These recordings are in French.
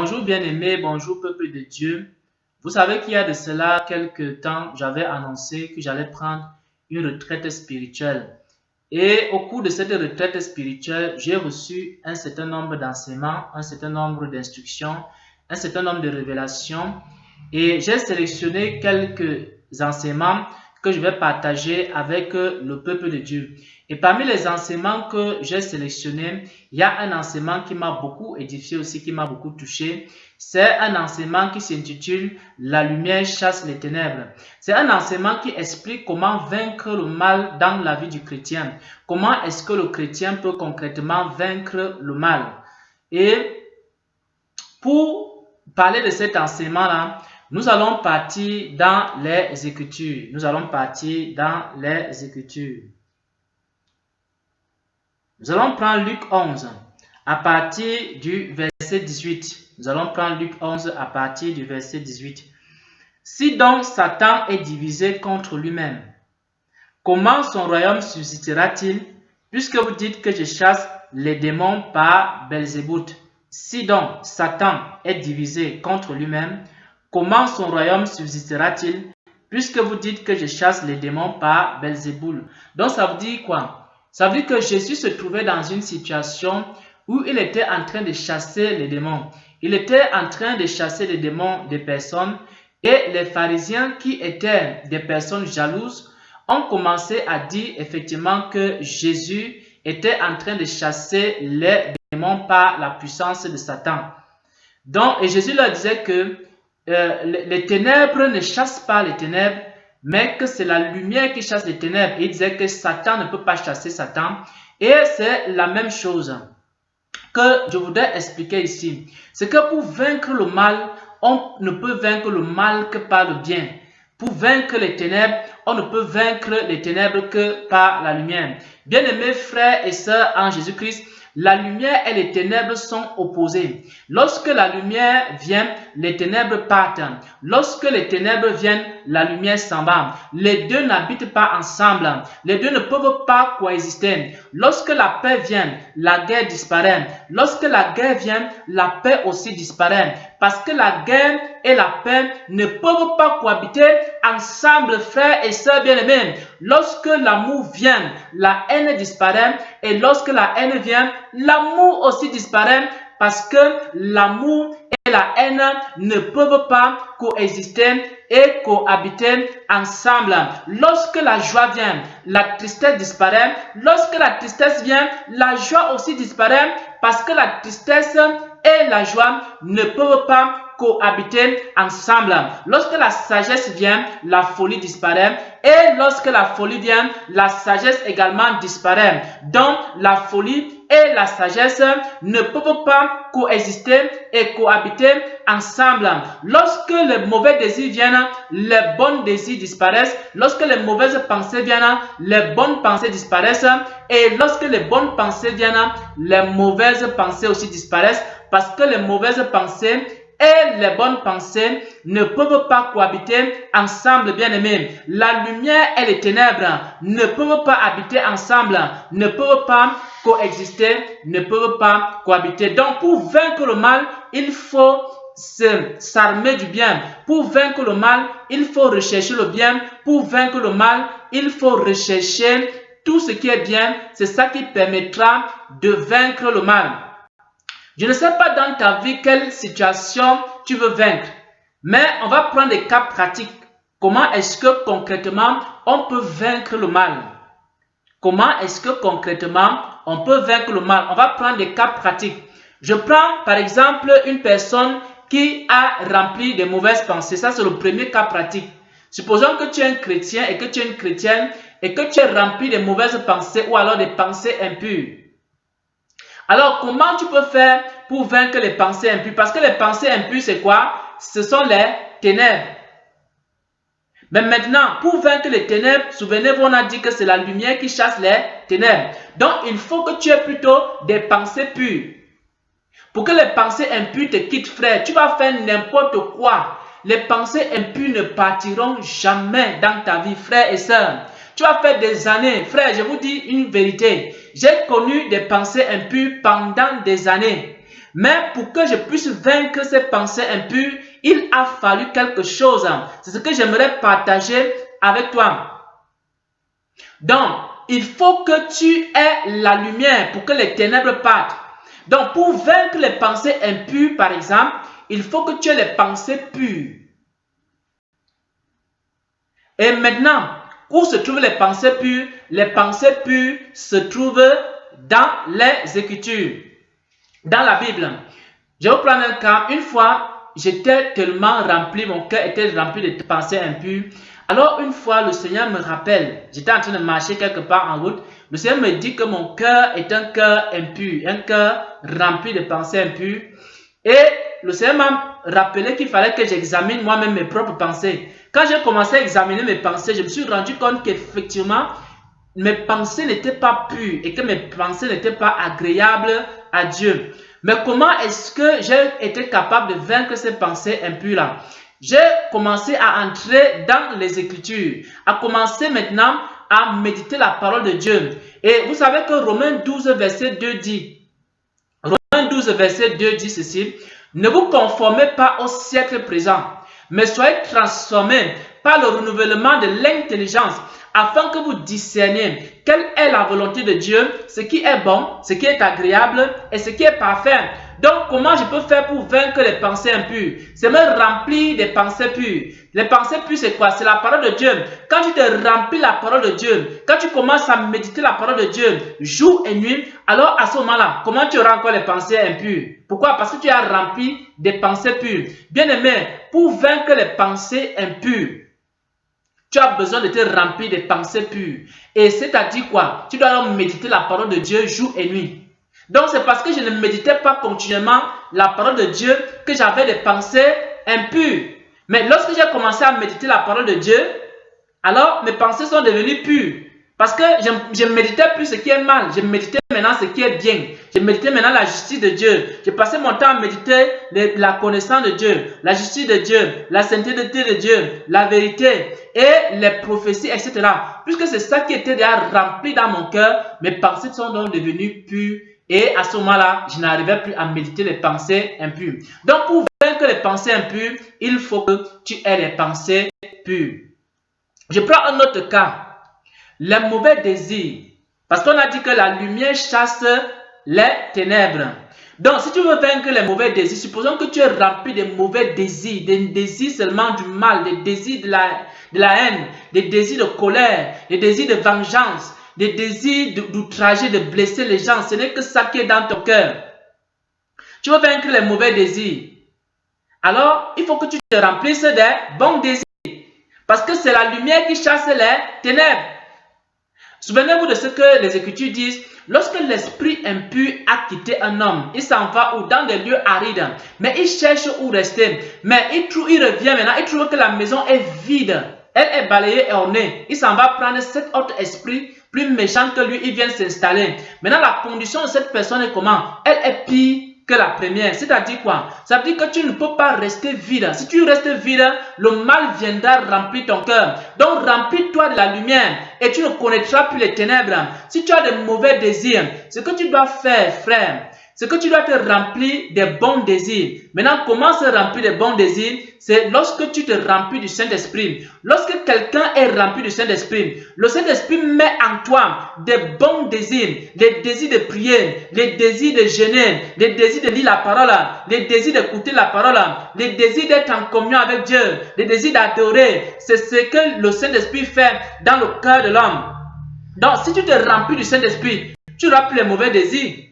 Bonjour bien-aimés, bonjour peuple de Dieu. Vous savez qu'il y a de cela quelques temps, j'avais annoncé que j'allais prendre une retraite spirituelle. Et au cours de cette retraite spirituelle, j'ai reçu un certain nombre d'enseignements, un certain nombre d'instructions, un certain nombre de révélations. Et j'ai sélectionné quelques enseignements que je vais partager avec le peuple de Dieu. Et parmi les enseignements que j'ai sélectionnés, il y a un enseignement qui m'a beaucoup édifié aussi, qui m'a beaucoup touché. C'est un enseignement qui s'intitule « La lumière chasse les ténèbres ». C'est un enseignement qui explique comment vaincre le mal dans la vie du chrétien. Comment est-ce que le chrétien peut concrètement vaincre le mal. Et pour parler de cet enseignement-là, nous allons partir dans les Écritures. Nous allons partir dans les Écritures. Nous allons prendre Luc 11 à partir du verset 18. Nous allons prendre Luc 11 à partir du verset 18. Si donc Satan est divisé contre lui-même, comment son royaume subsistera-t-il, puisque vous dites que je chasse les démons par Belzébuth? Si donc Satan est divisé contre lui-même, comment son royaume subsistera-t-il, puisque vous dites que je chasse les démons par Belzébuth? Donc ça veut dire quoi? Ça veut dire que Jésus se trouvait dans une situation où il était en train de chasser les démons. Il était en train de chasser les démons des personnes et les pharisiens qui étaient des personnes jalouses ont commencé à dire effectivement que Jésus était en train de chasser les démons par la puissance de Satan. Donc, et Jésus leur disait que les ténèbres ne chassent pas les ténèbres, mais que c'est la lumière qui chasse les ténèbres. Il disait que Satan ne peut pas chasser Satan. Et c'est la même chose que je voudrais expliquer ici. C'est que pour vaincre le mal, on ne peut vaincre le mal que par le bien. Pour vaincre les ténèbres, on ne peut vaincre les ténèbres que par la lumière. Bien-aimés frères et sœurs en Jésus-Christ, la lumière et les ténèbres sont opposées. Lorsque la lumière vient, les ténèbres partent. Lorsque les ténèbres viennent, la lumière s'en va. Les deux n'habitent pas ensemble. Les deux ne peuvent pas coexister. Lorsque la paix vient, la guerre disparaît. Lorsque la guerre vient, la paix aussi disparaît. Parce que la guerre et la paix ne peuvent pas cohabiter ensemble, frères et sœurs bien-aimés. Lorsque l'amour vient, la haine disparaît. Et lorsque la haine vient, l'amour aussi disparaît. Parce que l'amour et la haine ne peuvent pas coexister et cohabiter ensemble. Lorsque la joie vient, la tristesse disparaît. Lorsque la tristesse vient, la joie aussi disparaît. Parce que la tristesse et la joie ne peuvent pas cohabiter ensemble. Lorsque la sagesse vient, la folie disparaît. Et lorsque la folie vient, la sagesse également disparaît. Donc, la folie et la sagesse ne peuvent pas coexister et cohabiter ensemble. Lorsque les mauvais désirs viennent, les bons désirs disparaissent. Lorsque les mauvaises pensées viennent, les bonnes pensées disparaissent. Et lorsque les bonnes pensées viennent, les mauvaises pensées aussi disparaissent. Parce que les mauvaises pensées et les bonnes pensées ne peuvent pas cohabiter ensemble, bien-aimés. La lumière et les ténèbres ne peuvent pas habiter ensemble, ne peuvent pas coexister, ne peuvent pas cohabiter. Donc, pour vaincre le mal, il faut s'armer du bien. Pour vaincre le mal, il faut rechercher le bien. Pour vaincre le mal, il faut rechercher tout ce qui est bien. C'est ça qui permettra de vaincre le mal. Je ne sais pas dans ta vie quelle situation tu veux vaincre, mais on va prendre des cas pratiques. Comment est-ce que concrètement on peut vaincre le mal? Comment est-ce que concrètement on peut vaincre le mal? On va prendre des cas pratiques. Je prends par exemple une personne qui a rempli de mauvaises pensées. Ça, c'est le premier cas pratique. Supposons que tu es un chrétien et que tu es une chrétienne et que tu es rempli de mauvaises pensées ou alors des pensées impures. Alors, comment tu peux faire pour vaincre les pensées impures? Parce que les pensées impures, c'est quoi? Ce sont les ténèbres. Mais maintenant, pour vaincre les ténèbres, souvenez-vous, on a dit que c'est la lumière qui chasse les ténèbres. Donc, il faut que tu aies plutôt des pensées pures. Pour que les pensées impures te quittent, frère, tu vas faire n'importe quoi. Les pensées impures ne partiront jamais dans ta vie, frère et sœur. Tu vas faire des années. Frère, je vous dis une vérité. J'ai connu des pensées impures pendant des années. Mais pour que je puisse vaincre ces pensées impures, il a fallu quelque chose. C'est ce que j'aimerais partager avec toi. Donc, il faut que tu aies la lumière pour que les ténèbres partent. Donc, pour vaincre les pensées impures, par exemple, il faut que tu aies les pensées pures. Et maintenant, où se trouvent les pensées pures? Les pensées pures se trouvent dans les Écritures, dans la Bible. Je vais vous prendre un cas. Une fois, j'étais tellement rempli, mon cœur était rempli de pensées impures. Alors, une fois, le Seigneur me rappelle, j'étais en train de marcher quelque part en route. Le Seigneur me dit que mon cœur est un cœur impur, un cœur rempli de pensées impures. Et le Seigneur m'a rappelé qu'il fallait que j'examine moi-même mes propres pensées. Quand j'ai commencé à examiner mes pensées, je me suis rendu compte qu'effectivement, mes pensées n'étaient pas pures et que mes pensées n'étaient pas agréables à Dieu. Mais comment est-ce que j'ai été capable de vaincre ces pensées impures-là? J'ai commencé à entrer dans les Écritures, à commencer maintenant à méditer la parole de Dieu. Et vous savez que Romains 12, verset 2 dit, Romains 12, verset 2 dit ceci, « Ne vous conformez pas au siècle présent, mais soyez transformés par le renouvellement de l'intelligence, afin que vous discerniez quelle est la volonté de Dieu, ce qui est bon, ce qui est agréable et ce qui est parfait. » Donc, comment je peux faire pour vaincre les pensées impures? C'est me remplir des pensées pures. Les pensées pures, c'est quoi? C'est la parole de Dieu. Quand tu te remplis la parole de Dieu, quand tu commences à méditer la parole de Dieu, jour et nuit, alors à ce moment-là, comment tu auras encore les pensées impures? Pourquoi? Parce que tu as rempli des pensées pures. Bien aimé, pour vaincre les pensées impures, tu as besoin de te remplir des pensées pures. Et c'est-à-dire quoi? Tu dois alors méditer la parole de Dieu jour et nuit. Donc c'est parce que je ne méditais pas continuellement la parole de Dieu que j'avais des pensées impures. Mais lorsque j'ai commencé à méditer la parole de Dieu, alors mes pensées sont devenues pures. Parce que je ne méditais plus ce qui est mal, je méditais maintenant ce qui est bien. Je méditais maintenant la justice de Dieu. Je passais mon temps à méditer la connaissance de Dieu, la justice de Dieu, la sainteté de Dieu, la vérité et les prophéties, etc. Puisque c'est ça qui était déjà rempli dans mon cœur, mes pensées sont donc devenues pures. Et à ce moment-là, je n'arrivais plus à méditer les pensées impures. Donc, pour vaincre les pensées impures, il faut que tu aies les pensées pures. Je prends un autre cas. Les mauvais désirs. Parce qu'on a dit que la lumière chasse les ténèbres. Donc, si tu veux vaincre les mauvais désirs, supposons que tu es rempli de mauvais désirs, des désirs seulement du mal, des désirs de la haine, des désirs de colère, des désirs de vengeance, des désirs d'outrager, de blesser les gens. Ce n'est que ça qui est dans ton cœur. Tu veux vaincre les mauvais désirs. Alors, il faut que tu te remplisses des bons désirs. Parce que c'est la lumière qui chasse les ténèbres. Souvenez-vous de ce que les Écritures disent. Lorsque l'esprit impur a quitté un homme, il s'en va ou dans des lieux arides. Mais il cherche où rester. Mais il revient maintenant, il trouve que la maison est vide. Elle est balayée et ornée. Il s'en va prendre cet autre esprit plus méchant que lui, il vient s'installer. Maintenant, la condition de cette personne est comment? Elle est pire que la première. C'est-à-dire quoi? Ça veut dire que tu ne peux pas rester vide. Si tu restes vide, le mal viendra remplir ton cœur. Donc, remplis-toi de la lumière et tu ne connaîtras plus les ténèbres. Si tu as de mauvais désirs, ce que tu dois faire, frère, c'est que tu dois te remplir des bons désirs. Maintenant, comment se remplir des bons désirs? C'est lorsque tu te remplis du Saint-Esprit. Lorsque quelqu'un est rempli du Saint-Esprit, le Saint-Esprit met en toi des bons désirs. Les désirs de prier, les désirs de jeûner, les désirs de lire la parole, les désirs d'écouter la parole, les désirs d'être en communion avec Dieu, les désirs d'adorer. C'est ce que le Saint-Esprit fait dans le cœur de l'homme. Donc, si tu te remplis du Saint-Esprit, tu n'auras plus les mauvais désirs.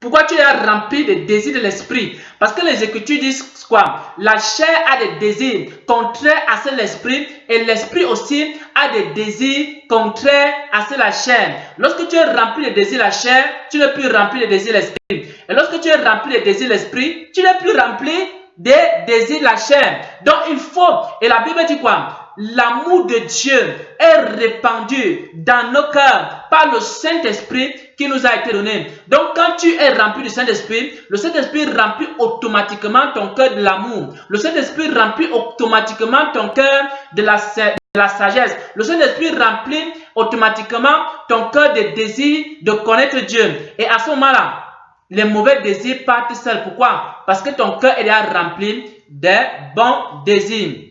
Pourquoi tu es rempli des désirs de l'esprit? Parce que les Écritures disent quoi? La chair a des désirs contraires à ceux de l'esprit et l'esprit aussi a des désirs contraires à ceux de la chair. Lorsque tu es rempli des désirs de la chair, tu n'es plus rempli des désirs de l'esprit. Et lorsque tu es rempli des désirs de l'esprit, tu n'es plus rempli des désirs de la chair. Donc il faut, et la Bible dit quoi? L'amour de Dieu est répandu dans nos cœurs par le Saint-Esprit qui nous a été donné. Donc, quand tu es rempli du Saint-Esprit, le Saint-Esprit remplit automatiquement ton cœur de l'amour. Le Saint-Esprit remplit automatiquement ton cœur de la sagesse. Le Saint-Esprit remplit automatiquement ton cœur de désir de connaître Dieu. Et à ce moment-là, les mauvais désirs partent seuls. Pourquoi? Parce que ton cœur est déjà rempli des bons désirs.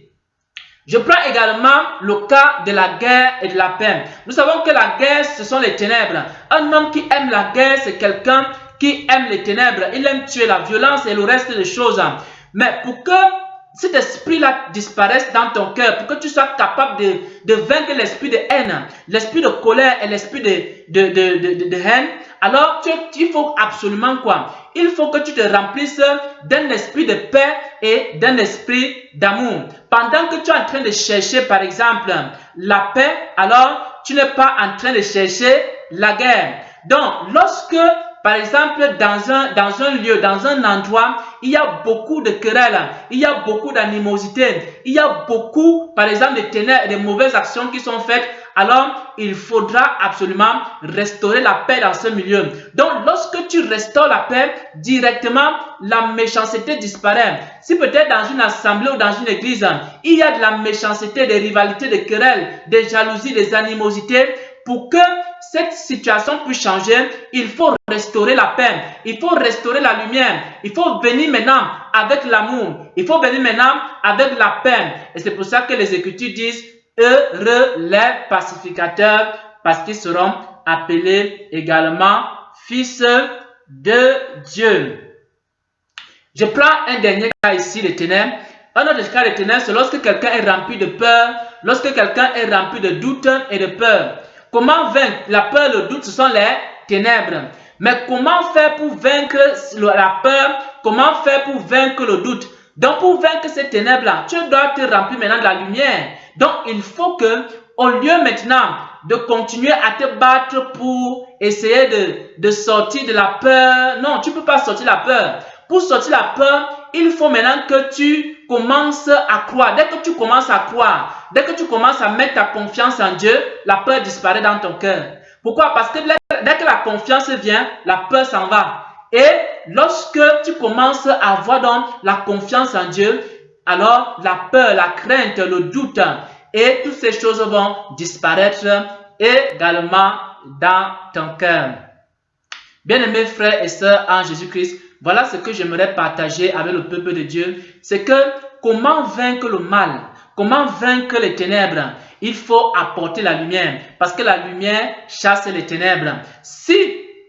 Je prends également le cas de la guerre et de la paix. Nous savons que la guerre, ce sont les ténèbres. Un homme qui aime la guerre, c'est quelqu'un qui aime les ténèbres. Il aime tuer, la violence et le reste des choses. Mais pour que cet esprit-là disparaisse dans ton cœur, pour que tu sois capable de vaincre l'esprit de haine, l'esprit de colère et l'esprit de haine, alors il faut absolument quoi? Il faut que tu te remplisses d'un esprit de paix et d'un esprit d'amour. Pendant que tu es en train de chercher, par exemple, la paix, alors tu n'es pas en train de chercher la guerre. Donc, lorsque, par exemple, dans un lieu, dans un endroit, il y a beaucoup de querelles, il y a beaucoup d'animosité, il y a beaucoup, par exemple, de ténèbres et de mauvaises actions qui sont faites, alors il faudra absolument restaurer la paix dans ce milieu. Donc, lorsque tu restaures la paix, directement, la méchanceté disparaît. Si peut-être dans une assemblée ou dans une église, il y a de la méchanceté, des rivalités, des querelles, des jalousies, des animosités, pour que cette situation puisse changer, il faut restaurer la paix, il faut restaurer la lumière, il faut venir maintenant avec l'amour, il faut venir maintenant avec la paix. Et c'est pour ça que les Écritures disent « Heureux les pacificateurs, parce qu'ils seront appelés également fils de Dieu. » Je prends un dernier cas ici, les ténèbres. Un autre cas des ténèbres, c'est lorsque quelqu'un est rempli de peur, lorsque quelqu'un est rempli de doute et de peur. Comment vaincre? La peur et le doute, ce sont les ténèbres. Mais comment faire pour vaincre la peur? Comment faire pour vaincre le doute? Donc, pour vaincre ces ténèbres-là, tu dois te remplir maintenant de la lumière. Donc, il faut que, au lieu maintenant de continuer à te battre pour essayer de sortir de la peur, non, tu ne peux pas sortir de la peur. Pour sortir de la peur, il faut maintenant que tu commences à croire. Dès que tu commences à croire, dès que tu commences à mettre ta confiance en Dieu, la peur disparaît dans ton cœur. Pourquoi? Parce que dès que la confiance vient, la peur s'en va. Et lorsque tu commences à avoir donc la confiance en Dieu, alors la peur, la crainte, le doute et toutes ces choses vont disparaître également dans ton cœur. Bien-aimés frères et sœurs en Jésus-Christ, voilà ce que j'aimerais partager avec le peuple de Dieu. C'est que comment vaincre le mal, comment vaincre les ténèbres. Il faut apporter la lumière parce que la lumière chasse les ténèbres. Si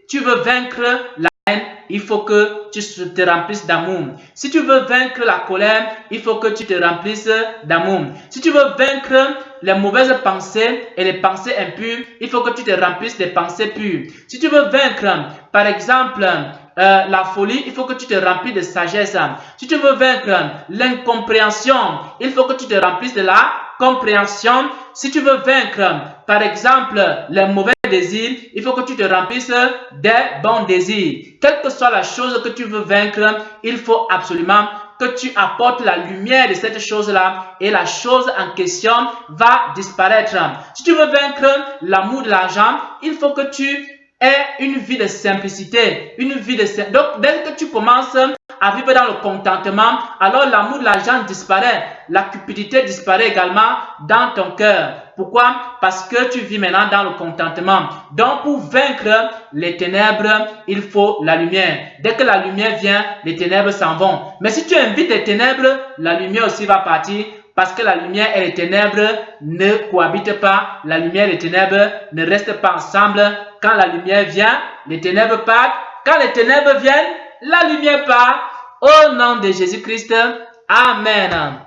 tu veux vaincre la haine, il faut que tu te remplisses d'amour. Si tu veux vaincre la colère, il faut que tu te remplisses d'amour. Si tu veux vaincre les mauvaises pensées et les pensées impures, il faut que tu te remplisses des pensées pures. Si tu veux vaincre, par exemple, la folie, il faut que tu te remplisses de sagesse. Si tu veux vaincre l'incompréhension, il faut que tu te remplisses de la compréhension. Si tu veux vaincre, par exemple, les mauvais désirs, il faut que tu te remplisses des bons désirs. Quelle que soit la chose que tu veux vaincre, il faut absolument que tu apportes la lumière de cette chose-là et la chose en question va disparaître. Si tu veux vaincre l'amour de l'argent, il faut que tu aies une vie de simplicité, Donc, dès que tu commences à vivre dans le contentement, alors l'amour de l'argent disparaît, la cupidité disparaît également dans ton cœur. Pourquoi? Parce que tu vis maintenant dans le contentement. Donc, pour vaincre les ténèbres, il faut la lumière. Dès que la lumière vient, les ténèbres s'en vont. Mais si tu invites les ténèbres, la lumière aussi va partir. Parce que la lumière et les ténèbres ne cohabitent pas. La lumière et les ténèbres ne restent pas ensemble. Quand la lumière vient, les ténèbres partent. Quand les ténèbres viennent, la lumière part. Au nom de Jésus-Christ. Amen.